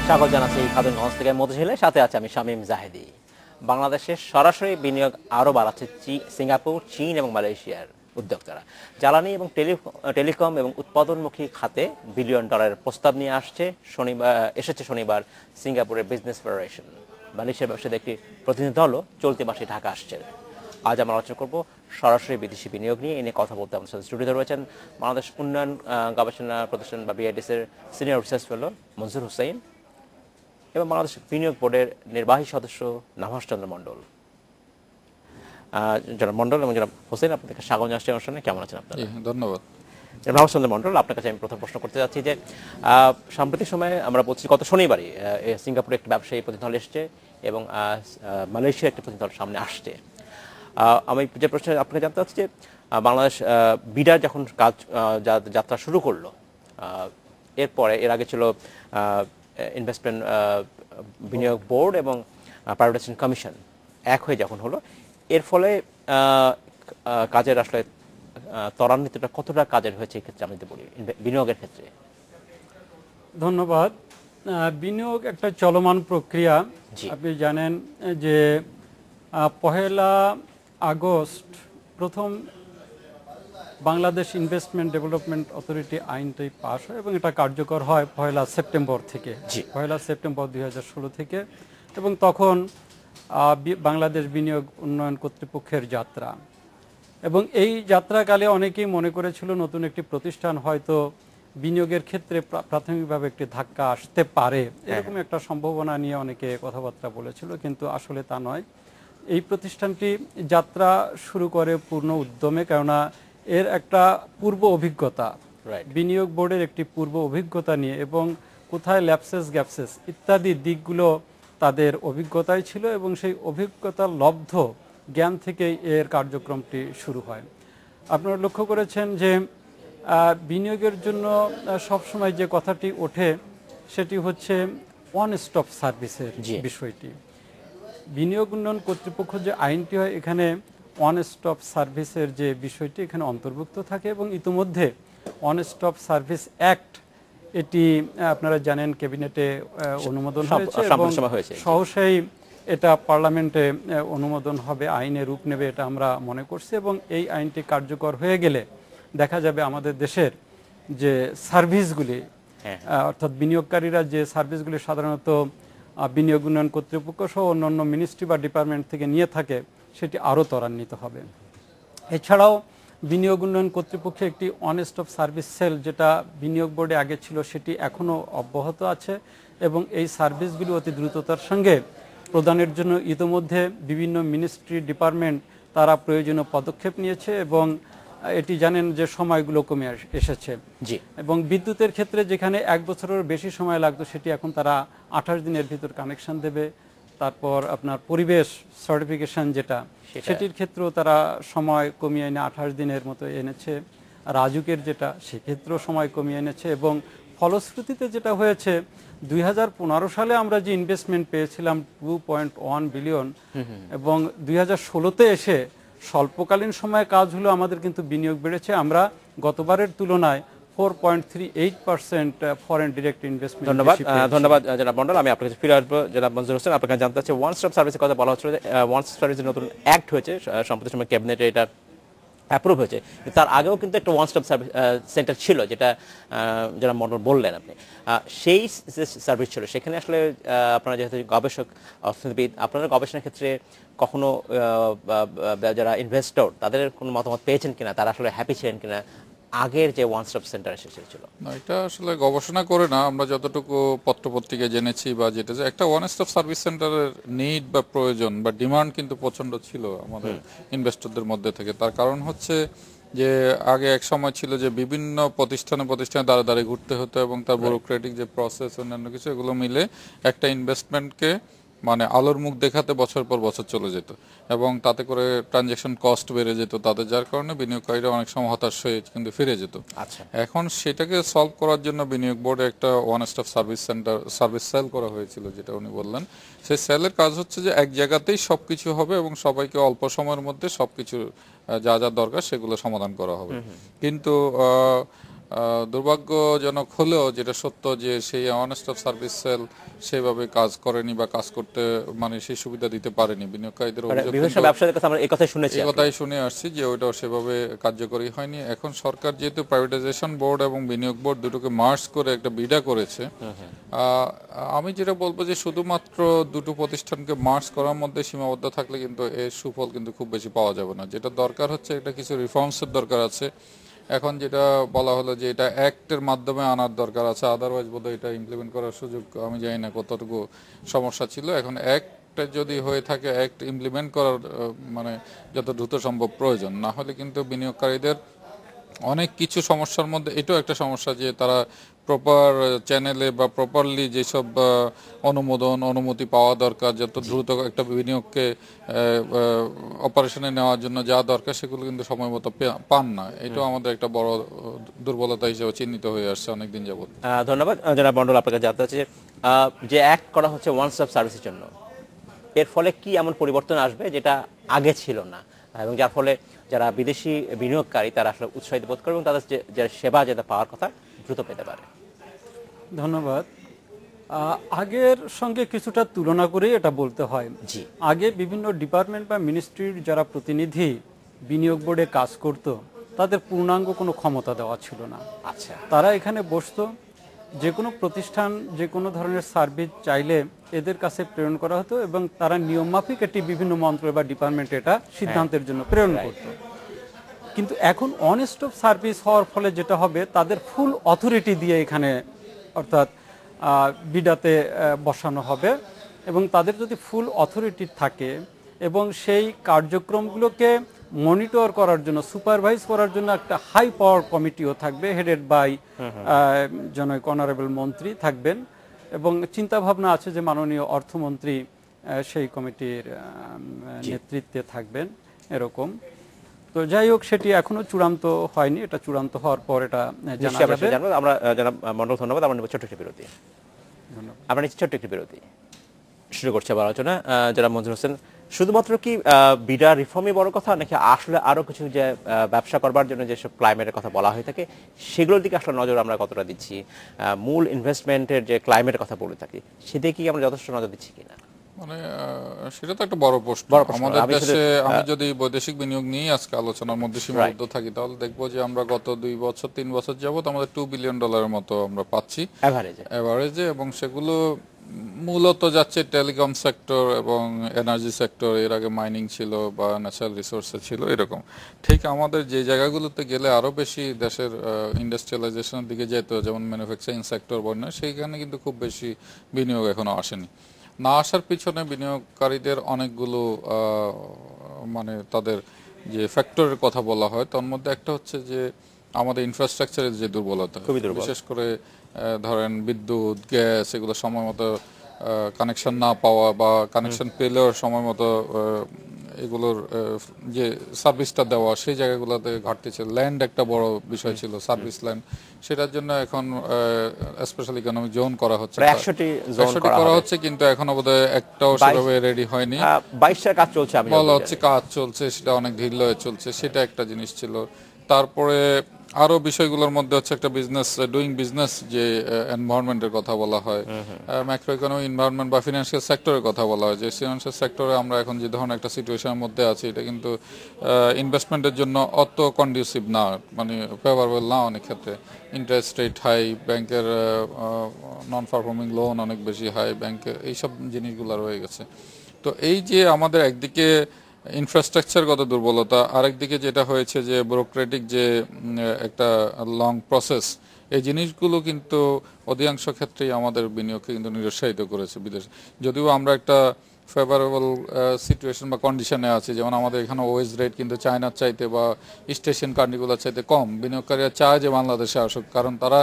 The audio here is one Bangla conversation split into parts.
স্বাগত জানাচ্ছি খাতুনগঞ্জ থেকে মতিঝিলে, সাথে আছে আমি শামীম জাহেদি। বাংলাদেশের সরাসরি বিনিয়োগ আরও বাড়াচ্ছে সিঙ্গাপুর, চীন এবং মালয়েশিয়ার উদ্যোক্তারা। জ্বালানি এবং টেলিকম এবং উৎপাদনমুখী খাতে বিলিয়ন ডলারের প্রস্তাব নিয়ে এসেছে শনিবার সিঙ্গাপুরের বিজনেস ফেডারেশন। মালয়েশিয়ার ব্যবসায়ীদের একটি প্রতিনিধি দলও চলতি মাসে ঢাকা আসছে। আজ আমরা আলোচনা করব সরাসরি বিদেশি বিনিয়োগ নিয়ে। এনে কথা বলতে আমাদের সাথে স্টুডিওতে রয়েছেন বাংলাদেশ উন্নয়ন গবেষণা প্রতিষ্ঠান বা বিআইডিসির সিনিয়র রিসার্চ ফেলো মনজুর হোসেন এবং বাংলাদেশ বিনিয়োগ বোর্ডের নির্বাহী সদস্য নাভাস চন্দ্র মণ্ডল। জনাব মণ্ডল এবং জনাব হোসেন, আপনাদেরকে স্বাগত জানাচ্ছি অনুষ্ঠানে। কেমন আছেন আপনারা? ধন্যবাদ। নাভাস চন্দ্র মণ্ডল, আপনার কাছে আমি প্রথম প্রশ্ন করতে যাচ্ছি যে সাম্প্রতিক সময়ে আমরা বলছি গত শনিবারই সিঙ্গাপুরে একটি ব্যবসায়ী প্রতিনিধি দল এসছে এবং মালয়েশিয়ার একটি প্রতিনিধি দল সামনে আসছে। আমি যে প্রশ্ন আপনাকে জানতে চাচ্ছি যে বাংলাদেশ বিডার যখন যাত্রা শুরু করলো, এর আগে ছিল ইনভেস্টমেন্ট বিনিয়োগ বোর্ড এবং প্রাইভেটাইজেশন কমিশন এক হয়ে যখন হলো, এর ফলে কাজের আসলে ত্বরান্বিতটা কতটা কাজের হয়েছে এক্ষেত্রে আমি যদি বলি বিনিয়োগের ক্ষেত্রে? ধন্যবাদ। বিনিয়োগ একটা চলমান প্রক্রিয়া। আপনি জানেন যে 1 আগস্ট প্রথম বাংলাদেশ ইনভেস্টমেন্ট ডেভেলপমেন্ট অথরিটি আইনটি পাস হয় এবং এটা কার্যকর হয় 1 সেপ্টেম্বর থেকে, 1 সেপ্টেম্বর 2016 থেকে। এবং তখন বাংলাদেশ বিনিয়োগ উন্নয়ন কর্তৃপক্ষের যাত্রা, এবং এই যাত্রাকালে অনেকেই মনে করেছিল নতুন একটি প্রতিষ্ঠান হয়তো বিনিয়োগের ক্ষেত্রে প্রাথমিকভাবে একটি ধাক্কা আসতে পারে, এরকম একটা সম্ভাবনা নিয়ে অনেকে কথাবার্তা বলেছিল, কিন্তু আসলে তা নয়। এই প্রতিষ্ঠানটি যাত্রা শুরু করে পূর্ণ উদ্যমে, কেননা এর একটা পূর্ব অভিজ্ঞতা, বিনিয়োগ বোর্ডের একটি পূর্ব অভিজ্ঞতা নিয়ে এবং কোথায় ল্যাপসেস গ্যাপসেস ইত্যাদি দিকগুলো তাদের অভিজ্ঞতায় ছিল, এবং সেই অভিজ্ঞতার লব্ধ জ্ঞান থেকেই এর কার্যক্রমটি শুরু হয়। আপনারা লক্ষ্য করেছেন যে বিনিয়োগের জন্য সবসময় যে কথাটি ওঠে সেটি হচ্ছে ওয়ান স্টপ সার্ভিসের বিষয়টি। বিনিয়োগ উন্নয়ন কর্তৃপক্ষ যে আইনটি হয়, এখানে ওয়ান স্টপ সার্ভিসের যে বিষয়টি এখানে অন্তর্ভুক্ত থাকে, এবং ইতিমধ্যে ওয়ান স্টপ সার্ভিস অ্যাক্ট এটি আপনারা জানেন ক্যাবিনেটে অনুমোদন হয়েছে এবং সহসাই এটা পার্লামেন্টে অনুমোদন হবে, আইনে রূপ নেবে এটা আমরা মনে করছি। এবং এই আইনটি কার্যকর হয়ে গেলে দেখা যাবে আমাদের দেশের যে সার্ভিসগুলি, অর্থাৎ বিনিয়োগকারীরা যে সার্ভিসগুলি সাধারণত বিনিয়োগ উন্নয়ন কর্তৃপক্ষ সহ অন্যান্য মিনিস্ট্রি বা ডিপার্টমেন্ট থেকে নিয়ে থাকে, সেটি আরও ত্বরান্বিত হবে। এছাড়াও বিনিয়োগ উন্নয়ন কর্তৃপক্ষে একটি ওয়ান স্টপ সার্ভিস সেল, যেটা বিনিয়োগ বোর্ডে আগে ছিল, সেটি এখনও অব্যাহত আছে, এবং এই সার্ভিসগুলি অতি দ্রুততার সঙ্গে প্রদানের জন্য ইতিমধ্যে বিভিন্ন মিনিস্ট্রি ডিপার্টমেন্ট তারা প্রয়োজনীয় পদক্ষেপ নিয়েছে, এবং এটি জানেন যে সময়গুলো কমে এসেছে। এবং বিদ্যুতের ক্ষেত্রে যেখানে 1 বছরের বেশি সময় লাগতো, সেটি এখন তারা 28 দিনের ভিতর কানেকশন দেবে। তারপর আপনার পরিবেশ সার্টিফিকেশন যেটা, সেটির ক্ষেত্রেও তারা সময় কমিয়ে এনে 28 দিনের মতো এনেছে। রাজুকের যেটা, সেক্ষেত্রেও সময় কমিয়ে এনেছে, এবং ফলশ্রুতিতে যেটা হয়েছে 2015 সালে আমরা যে ইনভেস্টমেন্ট পেয়েছিলাম 2.1 বিলিয়ন, এবং 2016-তে এসে স্বল্পকালীন সময়ে কাজ হলো আমাদের কিন্তু বিনিয়োগ বেড়েছে। আমরা গতবারের তুলনায় 4.38% ফরেন ডিরেক্ট ইনভেস্টমেন্ট। ধন্যবাদ জনাব মণ্ডল। আমি আপনার কাছে ফিরে আসবো। জনাব মনজুর হোসেন, আপনার কাছে জানতে চাচ্ছি ওয়ান স্টপ সার্ভিসের কথা বলা হচ্ছিল যে ওয়ান স্টপ সার্ভিসের নতুন অ্যাক্ট হয়েছে, সম্প্রতি সময় ক্যাবিনেটে এটা অ্যাপ্রুভ হয়েছে। তার আগেও কিন্তু একটা ওয়ান স্টপ সার্ভিস সেন্টার ছিল, যেটা যারা মণ্ডল বললেন আপনি, সেই সার্ভিস ছিল। সেখানে আসলে আপনারা যেহেতু গবেষক অর্থনীতিবিদ, আপনারা গবেষণার ক্ষেত্রে কখনো যারা ইনভেস্টর তাদের কোনো মতামত পেয়েছেন কিনা, তারা আসলে হ্যাপি ছিলেন কিনা আগের যে ওয়ান স্টপ সেন্টার এসেছিল? না, এটা আসলে গবেষণা করে না, আমরা যতটুকু পত্রপত্রিকায় জেনেছি বা যেটা, যে একটা ওয়ান স্টপ সার্ভিস সেন্টারের নিড বা প্রয়োজন বা ডিমান্ড কিন্তু প্রচণ্ড ছিল আমাদের ইনভেস্টরদের মধ্যে থেকে। তার কারণ হচ্ছে যে আগে এক সময় ছিল যে বিভিন্ন প্রতিষ্ঠানে দাঁড়ে দাঁড়িয়ে ঘুরতে হতো, এবং তার ব্যুরোক্রেটিক যে প্রসেস অন্যান্য কিছু, এগুলো মিলে একটা ইনভেস্টমেন্টকে মানে আলোর মুখ দেখাতে বছর পর বছর চলে যেত, এবং তাতে করে ট্রানজ্যাকশন কস্ট বেড়ে যেত তাদের, যার কারণে বিনিয়োগকারীরা অনেক সময় হতাশ হয়ে কিন্তু ফিরে যেত। এখন সেটাকে সলভ করার জন্য বিনিয়োগ বোর্ডে একটা ওয়ান স্টপ সার্ভিস সেল করা হয়েছিল, যেটা উনি বললেন। সেই সেলের কাজ হচ্ছে যে এক জায়গাতেই সবকিছু হবে এবং সবাইকে অল্প সময়ের মধ্যে সবকিছু যা যা দরকার সেগুলো সমাধান করা হবে। কিন্তু দুর্ভাগ্যজনক হলেও যেটা সত্য যে সেই ওয়ান স্টপ সার্ভিস সেল সেভাবে কাজ করেনি বা কাজ করতে মানে সেই সুবিধা দিতে পারেনি বিনিয়োগকারীদের অভিযোগ বিভিন্ন ব্যবসায়ীদের কথা আমরা এই কথাই শুনেছি এই কথাই শুনে আসছি যে ওইটাও সেভাবে কার্যকরী হয়নি। এখন সরকার যেহেতু প্রাইভেটাইজেশন বোর্ড এবং বিনিয়োগ বোর্ড দুটোকে মার্জ করে একটা বিডা করেছে, আমি যেটা বলবো যে শুধুমাত্র দুটো প্রতিষ্ঠানকে মার্জ করার মধ্যে সীমাবদ্ধ থাকলে কিন্তু এর সুফল কিন্তু খুব বেশি পাওয়া যাবে না। যেটা দরকার হচ্ছে এটা কিছু রিফর্মসের দরকার আছে। এখন যেটা বলা হলো যে এটা অ্যাক্টের মাধ্যমে আনার দরকার আছে, আদারওয়াইজ বোধহয় এটা ইমপ্লিমেন্ট করার সুযোগ আমি জানি না কতটুকু সমস্যা ছিল। এখন অ্যাক্ট যদি হয়ে থাকে, অ্যাক্ট ইমপ্লিমেন্ট করার মানে যত দ্রুত সম্ভব প্রয়োজন, না হলে কিন্তু বিনিয়োগকারীদের অনেক কিছু সমস্যার মধ্যে এটাও একটা সমস্যা যে তারা প্রপার চ্যানেলে বা প্রপারলি যেসব অনুমতি পাওয়া দরকার, যত দ্রুত একটা বিনিয়োগকে অপারেশনে নেওয়ার জন্য যা দরকার সেগুলো কিন্তু সময় মতো পান না। এটাও আমাদের একটা বড় দুর্বলতা হিসেবে চিহ্নিত হয়ে আসছে অনেকদিন যাবত। ধন্যবাদ জনাব মন্ডল, আপনাকে জানতে হচ্ছে যে অ্যাক্ট করা হচ্ছে ওয়ান স্টপ সার্ভিসের জন্য, এর ফলে কি এমন পরিবর্তন আসবে যেটা আগে ছিল না, এবং যার ফলে যারা বিদেশি বিনিয়োগকারী তারা আসলে উৎসাহিত বোধ করবে এবং তাদের যে সেবা যেটা পাওয়ার কথা দ্রুত পেতে পারে? ধন্যবাদ। আগের সঙ্গে কিছুটা তুলনা করে এটা বলতে হয়। জি। আগে বিভিন্ন ডিপার্টমেন্ট বা মিনিস্ট্রির যারা প্রতিনিধি বিনিয়োগ বোর্ডে কাজ করত তাদের পূর্ণাঙ্গ কোনো ক্ষমতা দেওয়া ছিল না। আচ্ছা। তারা এখানে বসতো, যে কোনো প্রতিষ্ঠান যে কোনো ধরনের সার্ভিস চাইলে এদের কাছে প্রেরণ করা হতো এবং তারা নিয়মমাফিক এটি বিভিন্ন মন্ত্রক বা ডিপার্টমেন্টে এটা সিদ্ধান্তের জন্য প্রেরণ করত। কিন্তু এখন অন স্টপ সার্ভিস হওয়ার ফলে যেটা হবে, তাদের ফুল অথরিটি দিয়ে এখানে অর্থাৎ বিডাতে বসানো হবে এবং তাদের যদি ফুল অথরিটি থাকে এবং সেই কার্যক্রমগুলোকে মনিটর করার জন্য, সুপারভাইজ করার জন্য একটা হাই পাওয়ার কমিটিও থাকবে, হেডেড বাই জনৈক অনারেবল মন্ত্রী থাকবেন এবং চিন্তা ভাবনা আছে যে মাননীয় অর্থমন্ত্রী সেই কমিটির নেতৃত্বে থাকবেন এরকম। তো যাই হোক, সেটি এখনো চূড়ান্ত হয়নি, এটা চূড়ান্ত হওয়ার পর এটা জানা যাবে। আমরা জনাব মন্ডল ধন্যবাদ। আমরা নেব ছোট্ট একটি বিরতি। আমরা নিচ্ছি ছোট্ট একটি বিরতি। শুরু করছে আবার আলোচনা। জনাব মঞ্জুর হোসেন, শুধুমাত্র কি বিডা রিফর্মই বড় কথা, নাকি আসলে আরো কিছু যে ব্যবসা করবার জন্য যেসব ক্লাইমেটের কথা বলা হয়ে থাকে সেগুলোর দিকে আসলে নজর আমরা কতটা দিচ্ছি? মূল ইনভেস্টমেন্টের যে ক্লাইমেটের কথা বলে থাকি সেদিকে কি আমরা যথেষ্ট নজর দিচ্ছি কিনা? মানে সেটা তো একটা বড় প্রশ্ন। আমাদের দেশে আমি যদি বৈদেশিক বিনিয়োগ নিয়ে আজকে আলোচনার মধ্যে সীমাবদ্ধ থাকি তাহলে দেখবো যে আমরা গত 2-3 বছর যাবত আমাদের $2 বিলিয়ন মতো আমরা পাচ্ছি এভারেজে, এবং সেগুলো মূলত যাচ্ছে টেলিকম সেক্টর এবং এনার্জি সেক্টর, এর আগে মাইনিং ছিল বা ন্যাচারাল রিসোর্সে ছিল এরকম। ঠিক আমাদের যে জায়গাগুলোতে গেলে আরো বেশি দেশের ইন্ডাস্ট্রিয়ালাইজেশনের দিকে যেত, যেমন ম্যানুফ্যাকচারিং সেক্টর বন্যা, সেইখানে কিন্তু খুব বেশি বিনিয়োগ এখনো আসেনি। না আসার পিছনে বিনিয়োগকারীদের অনেকগুলো মানে তাদের যে ফ্যাক্টরের কথা বলা হয় তার মধ্যে একটা হচ্ছে যে আমাদের ইনফ্রাস্ট্রাকচারের যে দুর্বলতা, বিশেষ করে ধরেন বিদ্যুৎ, গ্যাস এগুলো সময় মতো কানেকশন না পাওয়া বা কানেকশন পেলেও সময় মতো এগুলোর যে সার্ভিসটা দেওয়া সেই জায়গাগুলোতে ঘাটতি ছিল। ল্যান্ড একটা বড় বিষয় ছিল, সার্ভিস ল্যান্ড, সেটার জন্য এখন স্পেশাল ইকোনমিক জোন করা হচ্ছে, 100টি করা হচ্ছে, কিন্তু এখনো বোধহয় একটাও সেভাবে রেডি হয়নি। 22টার কাজ চলছে, বলা হচ্ছে কাজ চলছে, সেটা অনেক ঢিল হয়ে চলছে, সেটা একটা জিনিস ছিল। তারপরে আরো বিষয়গুলোর মধ্যে হচ্ছে একটা ডুইং বিজনেস যে এনভায়রনমেন্টের কথা বলা হয়, ম্যাক্রো ইকোনমিক এনভায়রনমেন্ট বা ফিনান্সিয়াল সেক্টরের কথা বলা হয়, যে ফিনান্সিয়াল সেক্টরে আমরা এখন যে ধরনের একটা সিচুয়েশনের মধ্যে আছি এটা কিন্তু ইনভেস্টমেন্টের জন্য অত কন্ডিউসিভ না, মানে ফেভারেবল না অনেক ক্ষেত্রে। ইন্টারেস্ট রেট হাই, ব্যাংকের নন পারফর্মিং লোন অনেক বেশি হাই, ব্যাংকের এইসব জিনিসগুলো রয়ে গেছে। তো এই যে আমাদের একদিকে ইনফ্রাস্ট্রাকচারগত দুর্বলতা, আরেকদিকে যেটা হয়েছে যে ব্যুরোক্রেটিক যে একটা লং প্রসেস, এই জিনিসগুলো কিন্তু অধিকাংশ ক্ষেত্রেই আমাদের বিনিয়োগকে কিন্তু নিরুৎসাহিত করেছে বিদেশে। যদিও আমরা একটা ফেভারেবল সিচুয়েশন বা কন্ডিশনে আছে, যেমন আমাদের এখানে ওয়েজ রেট কিন্তু চায়নার চাইতে বা স্টেশন কান্ট্রিগুলোর চাইতে কম। বিনিয়োগকারীরা চায় যে বাংলাদেশে আসুক, কারণ তারা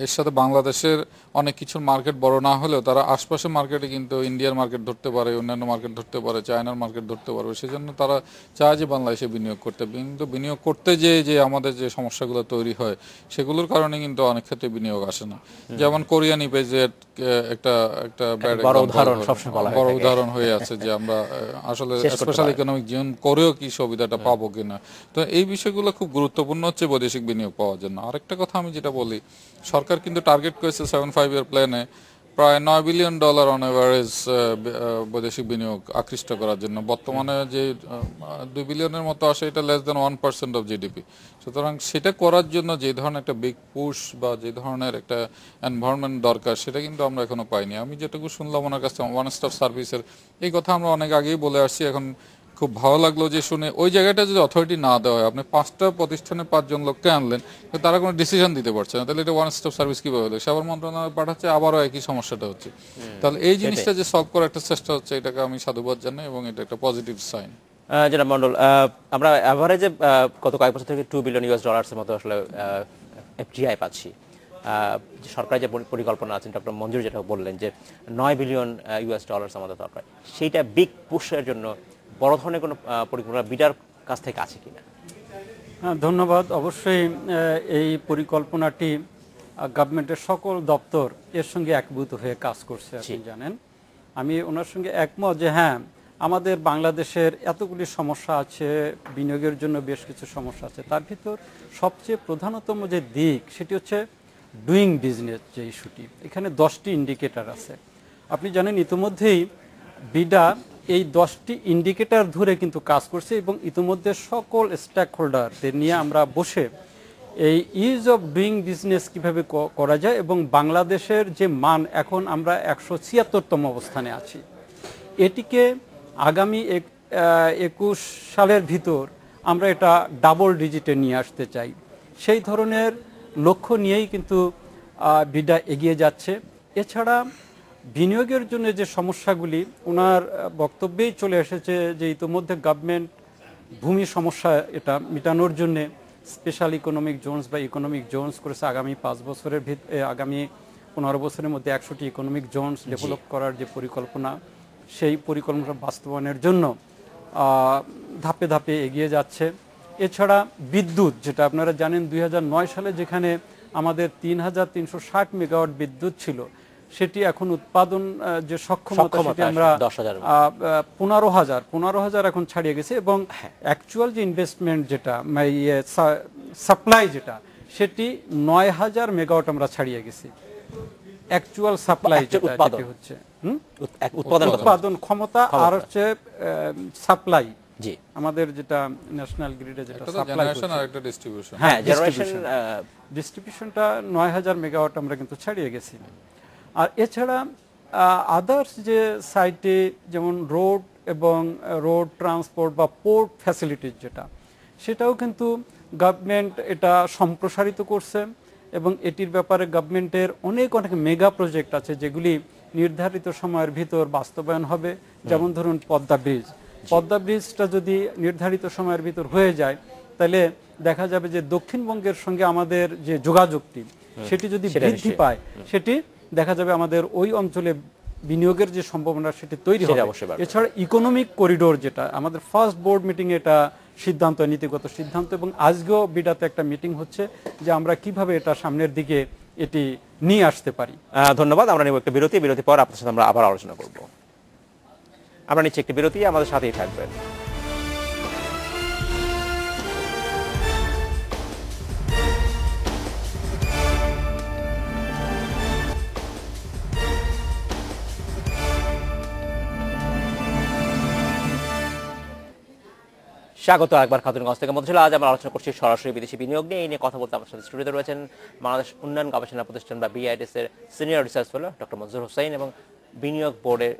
এর সাথে বাংলাদেশের অনেক কিছুর মার্কেট বড় না হলেও তারা আশপাশের মার্কেটে কিন্তু ইন্ডিয়ার মার্কেট ধরতে পারে, অন্যান্য মার্কেট ধরতে পারে, চায়নার মার্কেট ধরতে পারবে, সেজন্য তারা চায় যে বাংলাদেশে বিনিয়োগ করতে। কিন্তু বিনিয়োগ করতে যে আমাদের যে সমস্যাগুলো তৈরি হয় সেগুলোর কারণে কিন্তু অনেক ক্ষেত্রে বিনিয়োগ আসে না। যেমন কোরিয়ান ইপিজেড একটা বড় উদাহরণ হয়ে আছে যে আমরা আসলে স্পেশাল ইকোনমিক জোন করেও কি সুবিধাটা পাবো কিনা। তো এই বিষয়গুলো খুব গুরুত্বপূর্ণ হচ্ছে বৈদেশিক বিনিয়োগ পাওয়ার জন্য। আরেকটা কথা আমি যেটা বলি, সরকার কিন্তু টার্গেট করেছে 7-5 ইয়ার প্ল্যানে প্রায় $9 বিলিয়ন অন এভারেজ বৈদেশিক বিনিয়োগ আকৃষ্ট করার জন্য। বর্তমানে যে 2 বিলিয়নের মতো আসে, এটা লেস দেন 1% অফ জিডিপি। সুতরাং সেটা করার জন্য যে ধরনের একটা বিগ পুশ বা যে ধরনের একটা এনভায়রনমেন্ট দরকার সেটা কিন্তু আমরা এখনো পাইনি। আমি যেটুকু শুনলাম ওনার কাছে ওয়ান স্টপ সার্ভিসের এই কথা আমরা অনেক আগেই বলে আসছি, এখন খুব ভালো লাগলো যে শুনে। ওই জায়গাটা যদি অথরিটি না দেওয়া হয়, আপনি 5টা প্রতিষ্ঠানে 5 জন লোককে আনলেন, কিন্তু তারা কোনো ডিসিশন দিতে পারছে না, তাহলে এটা ওয়ান স্টপ সার্ভিস কিভাবে হলো? সেবা মন্ত্রণালয় পাঠাচ্ছে, আবারও একই সমস্যাটা হচ্ছে। তাহলে এই জিনিসটা যে সলভ করার একটা চেষ্টা হচ্ছে, এটাকে আমি সাধুবাদ জানাই এবং এটা একটা পজিটিভ সাইন। জনাব মন্ডল, আমরা অ্যাভারেজে গত কয়েক বছর থেকে $2 বিলিয়ন মতো আসলে এফডিআই পাচ্ছি। সরকারের যে পরিকল্পনা আছে, ডক্টর মঞ্জুর যেটা বললেন যে $9 বিলিয়ন আমাদের দরকার, সেইটা বিগ পুশের জন্য বড় ধরনের কোনো পরিকল্পনা বিডার কাছ থেকে আছে কিনা? হ্যাঁ, ধন্যবাদ। অবশ্যই এই পরিকল্পনাটি গভর্নমেন্টের সকল দপ্তর এর সঙ্গে একভূত হয়ে কাজ করছে। আপনি জানেন, আমি ওনার সঙ্গে একমত যে হ্যাঁ, আমাদের বাংলাদেশের এতগুলি সমস্যা আছে, বিনিয়োগের জন্য বেশ কিছু সমস্যা আছে। তার ভিতর সবচেয়ে প্রধানতম যে দিক সেটি হচ্ছে ডুইং বিজনেস যে ইস্যুটি। এখানে 10টি ইন্ডিকেটর আছে। আপনি জানেন ইতিমধ্যেই বিডা এই 10টি ইন্ডিকেটর ধরে কিন্তু কাজ করছে এবং ইতিমধ্যে সকল স্টেক হোল্ডারদের নিয়ে আমরা বসে এই ইজ অফ ডুইং বিজনেস কীভাবে করা যায় এবং বাংলাদেশের যে মান, এখন আমরা 176তম অবস্থানে আছি, এটিকে আগামী 21 সালের ভিতর আমরা এটা ডাবল ডিজিটে নিয়ে আসতে চাই। সেই ধরনের লক্ষ্য নিয়েই কিন্তু বিডা এগিয়ে যাচ্ছে। এছাড়া বিনিয়োগের জন্য যে সমস্যাগুলি ওনার বক্তব্যেই চলে এসেছে যে ইতিমধ্যে গভর্নমেন্ট ভূমি সমস্যা এটা মেটানোর জন্যে স্পেশাল ইকোনমিক জোনস বা ইকোনমিক জোনস করেছে। আগামী 5 বছরের আগামী 15 বছরের মধ্যে 100টি ইকোনমিক জোনস ডেভেলপ করার যে পরিকল্পনা, সেই পরিকল্পনা বাস্তবায়নের জন্য ধাপে ধাপে এগিয়ে যাচ্ছে। এছাড়া বিদ্যুৎ, যেটা আপনারা জানেন 2009 সালে যেখানে আমাদের 3360 মেগাওয়াট বিদ্যুৎ ছিল, সেটি এখন উৎপাদন যে সক্ষমতা সেটি আমরা 15,000 এখন ছাড়িয়ে গেছে এবং অ্যাকচুয়াল যে ইনভেস্টমেন্ট যেটা সাপ্লাই যেটা সেটি 9,000 মেগাওয়াট আমরা ছাড়িয়ে গেছি। অ্যাকচুয়াল সাপ্লাই যেটা হচ্ছে উৎপাদন ক্ষমতা আর হচ্ছে সাপ্লাই, আমাদের যেটা ন্যাশনাল গ্রিডে যেটা সাপ্লাই ডিস্ট্রিবিউশনটা 9,000 মেগাওয়াট আমরা কিন্তু ছাড়িয়ে গেছি। আর এছাড়া আদার্স যে সাইটে যেমন রোড এবং রোড ট্রান্সপোর্ট বা পোর্ট ফ্যাসিলিটিস যেটা, সেটাও কিন্তু গভর্নমেন্ট এটা সম্প্রসারিত করছে এবং এটির ব্যাপারে গভর্নমেন্টের অনেক মেগা প্রজেক্ট আছে যেগুলি নির্ধারিত সময়ের ভিতর বাস্তবায়ন হবে। যেমন ধরুন পদ্মা ব্রিজটা যদি নির্ধারিত সময়ের ভিতর হয়ে যায়, তাহলে দেখা যাবে যে দক্ষিণবঙ্গের সঙ্গে আমাদের যে যোগাযোগটি সেটি যদি বৃদ্ধি পায়, সেটি দেখা যাবে আমাদের ওই অঞ্চলে বিনিয়োগের যে সম্ভাবনা সেটি তৈরি হবে। এছাড়া ইকোনমিক করিডোর যেটা আমাদের ফার্স্ট বোর্ড মিটিং এটা সিদ্ধান্ত, নীতিগত সিদ্ধান্ত, এবং আজকেও বিডাতে একটা মিটিং হচ্ছে যে আমরা কিভাবে এটা সামনের দিকে এটি নিয়ে আসতে পারি। ধন্যবাদ। আমরা নেব একটা বিরতি পর আপনার সাথে আমরা আবার আলোচনা করব। আমরা নিচ্ছি একটি বিরতি, আমাদের সাথেই থাকবেন। স্বাগত একবার খাতুনগঞ্জ থেকে মধ্যে। আজ আমরা আলোচনা করছি সরাসরি বিদেশি বিনিয়োগ নিয়ে। এই নিয়ে কথা বলতে আমার সাথে স্টুডিওতে রয়েছেন বাংলাদেশ উন্নয়ন গবেষণা প্রতিষ্ঠান বা BIDS এর সিনিয়র রিসার্চ ফেলো ডক্টর মঞ্জুর হোসেন এবং বিনিয়োগ বোর্ডের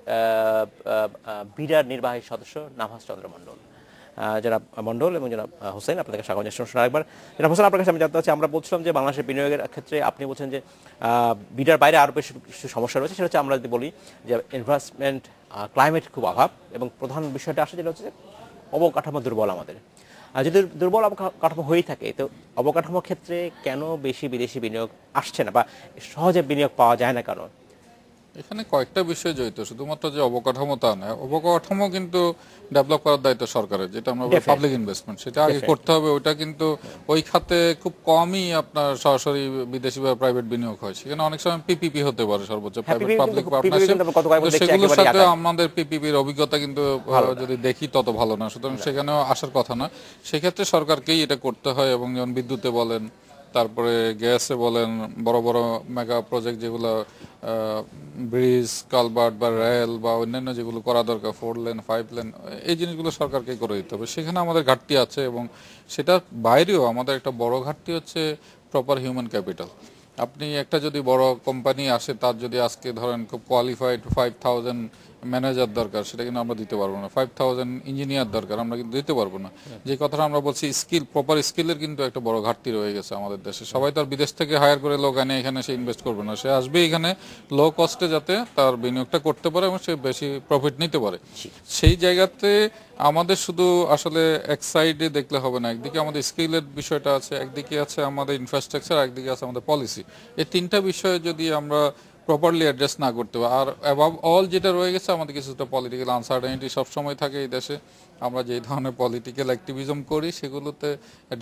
বিডার নির্বাহী সদস্য নাভাস চন্দ্র মণ্ডল। জনাব মণ্ডল এবং জনাব হোসেন, আপনাদেরকে স্বাগত জানাচ্ছি। আরেকবার জনাব হোসেন, আপনার কাছে আমি জানতে চাচ্ছি, আমরা বলছিলাম যে বাংলাদেশের বিনিয়োগের ক্ষেত্রে আপনি বলছেন যে বিডার বাইরে আরও বেশ কিছু সমস্যা রয়েছে। সেটা হচ্ছে আমরা যদি বলি যে ইনভেস্টমেন্ট ক্লাইমেট খুব অভাব, এবং প্রধান বিষয়টা আসে যেটা হচ্ছে অবকাঠামো দুর্বল আমাদের। যদি দুর্বল অবকাঠামো হয়েই থাকে, তো অবকাঠামোর ক্ষেত্রে কেন বেশি বিদেশি বিনিয়োগ আসছে না বা সহজে বিনিয়োগ পাওয়া যায় না কেন? এখানে কয়েকটা বিষয় জড়িত, শুধুমাত্র যে অবকাঠামো তা নয়, অবকাঠামো কিন্তু ডেভেলপ করার দায়িত্ব সরকারের, যেটা আমরা পাবলিক ইনভেস্টমেন্ট, সেটা আগে করতে হবে। ওইটা কিন্তু ওই খাতে খুব কমই আপনার সরাসরি বিদেশি বা প্রাইভেট বিনিয়োগ হয়। সেখানে অনেক সময় পিপিপি হতে পারে, সর্বোচ্চ প্রাইভেট পাবলিক পার্টনারশিপ, সেগুলোর সাথে আমাদের পিপিপির অভিজ্ঞতা কিন্তু যদি দেখি তত ভালো না, সুতরাং সেখানেও আসার কথা না। সেক্ষেত্রে সরকারকেই এটা করতে হয়। এবং যেমন বিদ্যুতে বলেন, তারপরে গ্যাসে বলেন, বড় বড় মেগা প্রজেক্ট যেগুলো ব্রিজ, কালভার্ট বা রেল বা অন্যান্য যেগুলো করা দরকার, 4 লেন 5 লেন, এই জিনিসগুলো সরকারকে করে দিতে হবে। সেখানে আমাদের ঘাটতি আছে। এবং সেটার বাইরেও আমাদের একটা বড় ঘাটতি হচ্ছে প্রপার হিউম্যান ক্যাপিটাল। আপনি একটা যদি বড় কোম্পানি আসে, তার যদি আজকে ধরেন খুব কোয়ালিফাইড 5000 ম্যানেজার দরকার, সেটা কিন্তু আমরা দিতে পারবো না। 5000 ইঞ্জিনিয়ার দরকার, আমরা কিন্তু দিতে পারবো না। যে কথাটা আমরা বলছি স্কিল, প্রপার স্কিলের কিন্তু একটা বড় ঘাটতি রয়ে গেছে আমাদের দেশে। সবাই তো আর বিদেশ থেকে হায়ার করে লোক আনে এখানে সে ইনভেস্ট করবে না, সে আসবে এখানে লো কস্টে যাতে তার বিনিয়োগটা করতে পারে এবং সে বেশি প্রফিট নিতে পারে। সেই জায়গাতে আমাদের শুধু আসলে এক সাইডে দেখলে হবে না। একদিকে আমাদের স্কিলের বিষয়টা আছে, একদিকে আছে আমাদের ইনফ্রাস্ট্রাকচার, একদিকে আছে আমাদের পলিসি। এই তিনটা বিষয়ে যদি আমরা প্রপারলি অ্যাড্রেস না করতে পারি, আর অ্যাবাভ অল যেটা রয়ে গেছে, আমাদের কিছুটা পলিটিক্যাল আনসার্টেনিটি সবসময় থাকে এই দেশে। আমরা যে ধরনের পলিটিক্যাল অ্যাক্টিভিজম করি সেগুলোতে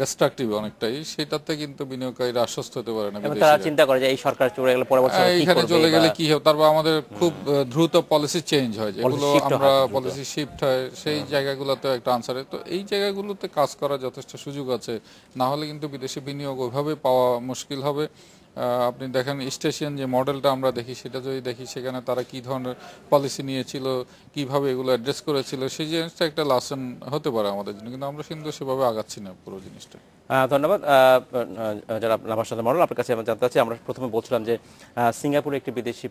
ডিস্ট্রাকটিভ অনেকটাই, সেটাতে কিন্তু বিনিয়োগকারীরা আশ্বস্ত হতে পারে না। তারা চিন্তা করে যে এই সরকার চলে গেলে পরে বছর এইখানে চলে গেলে কি হবে, তারপর আমাদের খুব দ্রুত পলিসি চেঞ্জ হয়, যেগুলো আমরা পলিসি শিফট হয়, সেই জায়গাগুলোতে একটা আনসার। তো এই জায়গাগুলোতে কাজ করার যথেষ্ট সুযোগ আছে, না হলে কিন্তু বিদেশি বিনিয়োগ ওইভাবে পাওয়া মুশকিল হবে। আপনি দেখেন স্টেশন যে মডেলটা আমরা দেখি, সেটা যদি দেখি সেখানে তারা কি ধরনের পলিসি নিয়েছিল, কিভাবে এগুলো অ্যাড্রেস করেছিল, সেই জিনিসটা একটা লাসন হতে পারে আমাদের জন্য। কিন্তু আমরা কিন্তু সেভাবে আগাচ্ছি না পুরো জিনিসটা। ধন্যবাদ যারা আমার সাথে মডেল, আপনার কাছে আমি জানতে চাচ্ছি, আমরা প্রথমে বলছিলাম যে সিঙ্গাপুরে একটি বিদেশি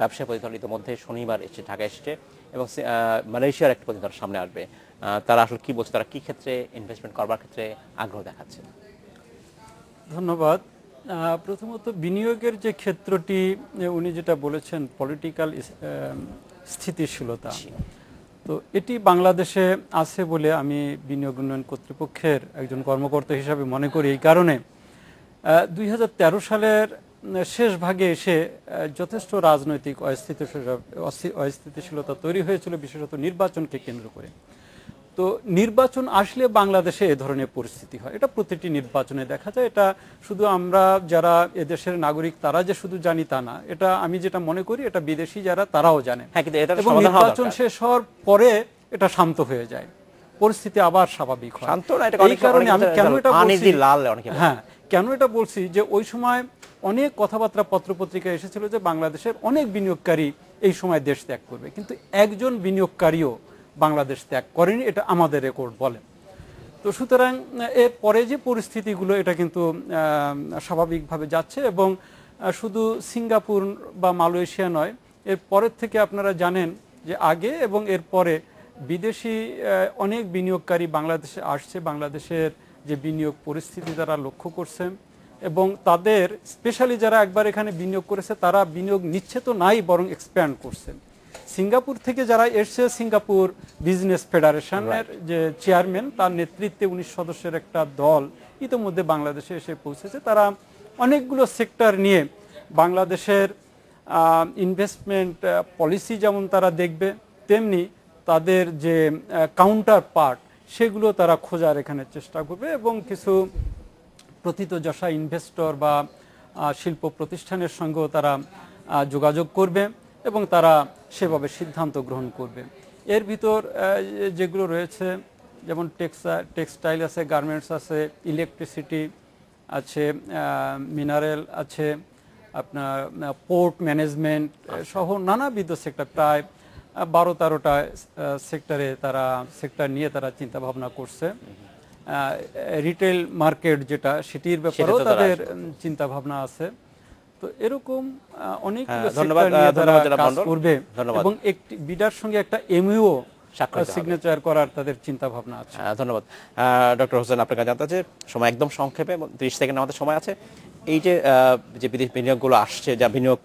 ব্যবসায় প্রতিনিধি ইতিমধ্যে শনিবার এসে ঢাকা এসেছে এবং মালয়েশিয়ার একটি প্রতিনিধি সামনে আসবে। তারা আসলে কি বলছে, তারা কি ক্ষেত্রে ইনভেস্টমেন্ট করবার ক্ষেত্রে আগ্রহ দেখাচ্ছে? ধন্যবাদ। প্রথমত বিনিয়োগের যে ক্ষেত্রটি উনি যেটা বলেছেন, পলিটিক্যাল স্থিতিশীলতা, তো এটি বাংলাদেশে আছে বলে আমি বিনিয়োগ উন্নয়ন কর্তৃপক্ষের একজন কর্মকর্তা হিসাবে মনে করি। এই কারণে 2013 সালের শেষ ভাগে এসে যথেষ্ট রাজনৈতিক অস্থিতিশীলতা তৈরি হয়েছিল, বিশেষত নির্বাচনকে কেন্দ্র করে। তো নির্বাচন আসলে বাংলাদেশে এ ধরনের পরিস্থিতি হয়, এটা প্রতিটি নির্বাচনে দেখা যায়। এটা শুধু আমরা যারা এদেশের নাগরিক তারা যে শুধু জানি তা না, এটা আমি যেটা মনে করি এটা বিদেশি যারা তারাও জানেন। এবং নির্বাচন শেষ হওয়ার পরে এটা শান্ত হয়ে যায়, পরিস্থিতি আবার স্বাভাবিক হয়। এই কারণে আমি কেন এটা বলছি, হ্যাঁ কেন এটা বলছি, যে ওই সময় অনেক কথাবার্তা পত্রপত্রিকা এসেছিল যে বাংলাদেশের অনেক বিনিয়োগকারী এই সময় দেশ ত্যাগ করবে, কিন্তু একজন বিনিয়োগকারীও বাংলাদেশ ত্যাগ করেনি, এটা আমাদের রেকর্ড বলে। তো সুতরাং এর পরে যে পরিস্থিতিগুলো, এটা কিন্তু স্বাভাবিকভাবে যাচ্ছে। এবং শুধু সিঙ্গাপুর বা মালয়েশিয়া নয়, এর পরের থেকে আপনারা জানেন যে আগে এবং এর পরে বিদেশি অনেক বিনিয়োগকারী বাংলাদেশে আসছে, বাংলাদেশের যে বিনিয়োগ পরিস্থিতি তারা লক্ষ্য করছেন এবং তাদের স্পেশালি যারা একবার এখানে বিনিয়োগ করেছে তারা বিনিয়োগ নিচ্ছে তো নাই, বরং এক্সপ্যান্ড করছেন। সিঙ্গাপুর থেকে যারা এসছে, সিঙ্গাপুর বিজনেস ফেডারেশনের যে চেয়ারম্যান, তার নেতৃত্বে 19 সদস্যের একটা দল ইতিমধ্যে বাংলাদেশে এসে পৌঁছেছে। তারা অনেকগুলো সেক্টর নিয়ে বাংলাদেশের ইনভেস্টমেন্ট পলিসি যেমন তারা দেখবে, তেমনি তাদের যে কাউন্টার পার্ট সেগুলো তারা খোঁজার এখানে চেষ্টা করবে এবং কিছু প্রথিতযশা ইনভেস্টর বা শিল্প প্রতিষ্ঠানের সঙ্গেও তারা যোগাযোগ করবে এবং তারা সেভাবে সিদ্ধান্ত গ্রহণ করবে। এর ভিতর যেগুলো রয়েছে, যেমন টেক্সটাইল আছে, গার্মেন্টস আছে, ইলেকট্রিসিটি আছে, মিনারেল আছে, আপনার পোর্ট ম্যানেজমেন্ট সহ নানাবিধ সেক্টর, প্রায় 12-13টা সেক্টরে সেক্টর নিয়ে তারা চিন্তা ভাবনা করছে। রিটেল মার্কেট যেটা, সেটির ব্যাপারেও তাদের চিন্তা ভাবনা আছে। তো এরকম অনেকগুলো সেক্টর নিয়ে তারা কাজ করবে এবং একটি বিডার সঙ্গে একটা এমইও সিগনেচার করার তাদের চিন্তা ভাবনা আছে। ধন্যবাদ ডক্টর হোসেন, আপনার কাছে জানতে চাই, সময় একদম সংক্ষেপে 30 সেকেন্ড আমাদের সময় আছে। এই যে বিদেশ বিনিয়োগগুলো আসছে, যা বিনিয়োগ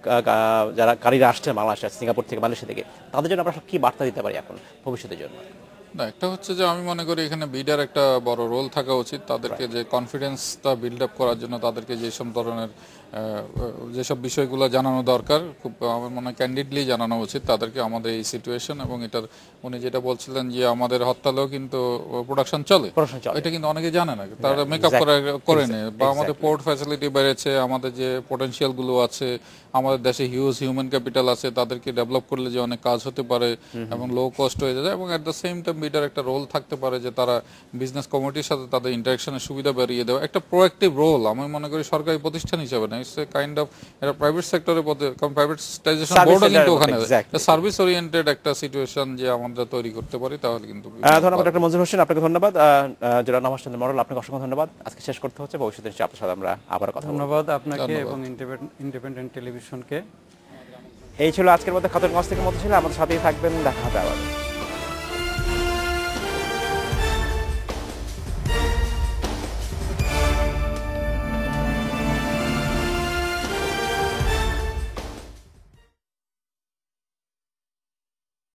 যারা কারীরা আসছে বাংলাদেশে, সিঙ্গাপুর থেকে, মালয়েশিয়া থেকে, তাদের জন্য আমরা কি বার্তা দিতে পারি এখন ভবিষ্যতের জন্য? না, একটা হচ্ছে যে আমি মনে করি এখানে বিডার একটা বড় রোল থাকা উচিত, তাদেরকে যে কনফিডেন্সটা বিল্ড আপ করার জন্য তাদেরকে যেসব ধরনের যেসব বিষয়গুলো জানানো দরকার খুব আমার মনে হয় ক্যান্ডিডলি জানানো উচিত তাদেরকে আমাদের এই সিচুয়েশন এবং এটার উনি যেটা বলছিলেন যে আমাদের হরতালেও কিন্তু প্রোডাকশন চলে, এটা কিন্তু অনেকে জানে না, তারা মেকআপ করে নেয়। বা আমাদের পোর্ট ফ্যাসিলিটি বেড়েছে, আমাদের যে পটেনশিয়াল গুলো আছে, আমাদের দেশে হিউজ হিউম্যান ক্যাপিটাল আছে, তাদেরকে ডেভেলপ করলে যে অনেক কাজ হতে পারে এবং লো কস্ট হয়ে যায়, এবং এট দ্য সেম টাইম বিডার একটা রোল থাকতে পারে যে তারা বিজনেস কমিউনিটির সাথে তাদের ইন্টারাকশনের সুবিধা বাড়িয়ে দেওয়া, একটা প্রোঅ্যাক্টিভ রোল। আমি মনে করি সরকারি প্রতিষ্ঠান হিসেবে না, ইটস এ কাইন্ড অফ এটা প্রাইভেট সেক্টরের পথে, কারণ প্রাইভেটাইজেশন বোর্ডও কিন্তু ওখানে সার্ভিস ওরিয়েন্টেড একটা সিচুয়েশন যে আমরা তৈরি করতে পারি, তাহলে কিন্তু। ধন্যবাদ ডক্টর মনজুর হোসেন, আপনাকে ধন্যবাদ। জনাব নওয়াজ চন্দ্র মন্ডল, আপনাকে অসংখ্য ধন্যবাদ। আজকে শেষ করতে হচ্ছে, ভবিষ্যতে আপনার সাথে আমরা আবার কথা বলবো। ধন্যবাদ আপনাকে এবং ইন্ডিপেন্ডেন্ট টেলিভিশনকে। এই ছিল আজকের মধ্যে খাতুনগঞ্জ থেকে মতো ছিল, আমাদের সাথেই থাকবেন, দেখা হবে আবার।